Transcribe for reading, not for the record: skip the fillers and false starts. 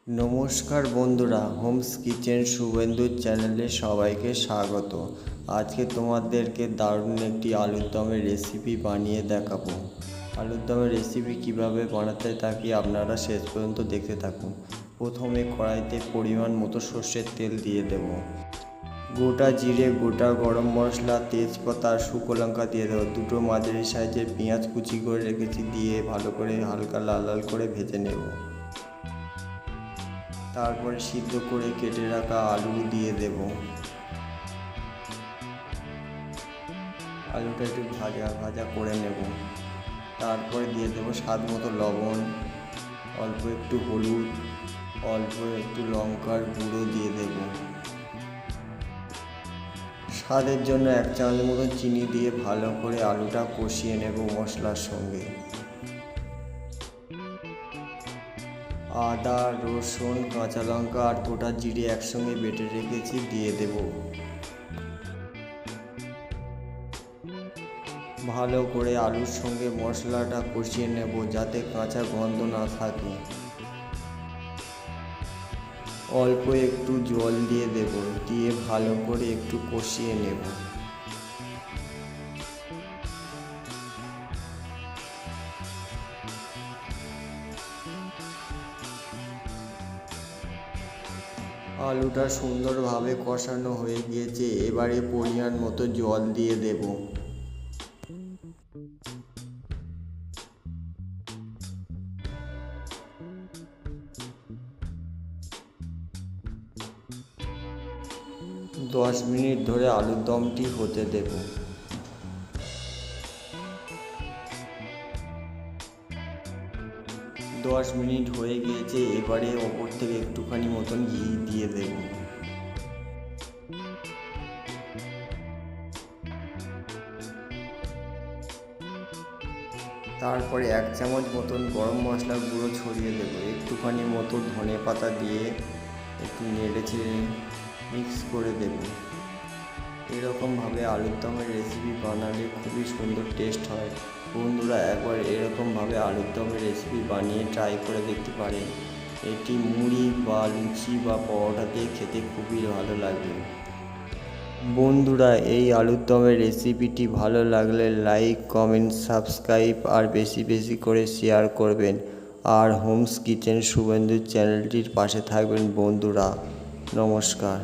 নমস্কার বন্ধুরা, Holmes kitchen শুভেন্দুর চ্যানেলে সবাইকে স্বাগত। আজকে তোমাদেরকে দারুণ একটি আলুর দমের রেসিপি বানিয়ে দেখাবো। আলুর দমের রেসিপি কিভাবে বানাতে থাকি আপনারা শেষ পর্যন্ত দেখতে থাকুন। প্রথমে কড়াইতে পরিমাণ মতো সর্ষের তেল দিয়ে দেব। গোটা জিরে, গোটা গরম মশলা, তেজপাতা আর শুকনো লঙ্কা দিয়ে দেবো। দুটো মাঝারি সাইজের পেঁয়াজ কুচি করে রেখেছি, দিয়ে ভালো করে হালকা লাল লাল করে ভেজে নেব। তারপরে সিদ্ধ করে কেটে রাখা আলু দিয়ে দেব। আলুটা একটু ভাজা ভাজা করে নেব। তারপরে দিয়ে দেবো স্বাদ মতো লবণ, অল্প একটু হলুদ, অল্প একটু লঙ্কার গুঁড়ো দিয়ে দেব। স্বাদের জন্য 1 চামচ মতো চিনি দিয়ে ভালো করে আলুটা কষিয়ে নেব মশলার সঙ্গে। আদা, রসুন, কাঁচা লঙ্কা আর গোটা জিরে একসঙ্গে বেটে রেখেছি দিয়ে দেব। ভালো করে আলুর সঙ্গে মশলাটা কষিয়ে নেব যাতে কাঁচা গন্ধ না থাকে। অল্প একটু জল দিয়ে দেব, দিয়ে ভালো করে একটু কষিয়ে নেব। আলুটা সুন্দরভাবে কষানো হয়ে গিয়েছে, এবারে পরিমাণ মতো জল দিয়ে দেব। দশ মিনিট ধরে আলুর দমটি হতে দেব। 10 মিনিট হয়ে গিয়েছে, এবারে ওপর থেকে একটুখানি মতন ঘি দিয়ে দেব। তারপরে 1 চামচ মতন গরম মশলার গুঁড়ো ছড়িয়ে দেব। একটুখানি মতো ধনে পাতা দিয়ে একটু নেড়ে চেড়ে মিক্স করে দেব। এরকমভাবে আলুর দমের রেসিপি বানালে খুবই সুন্দর টেস্ট হয়। বন্ধুরা, একবার এরকমভাবে আলুর দমের রেসিপি বানিয়ে ট্রাই করে দেখতে পারেন। এটি মুড়ি বা লুচি বা পরোটা দিয়ে খেতে খুবই ভালো লাগবে। বন্ধুরা, এই আলুর দমের রেসিপিটি ভালো লাগলে লাইক, কমেন্ট, সাবস্ক্রাইব আর বেশি বেশি করে শেয়ার করবেন। আর হোমস কিচেন শুভেন্দুর চ্যানেলটির পাশে থাকবেন বন্ধুরা। নমস্কার।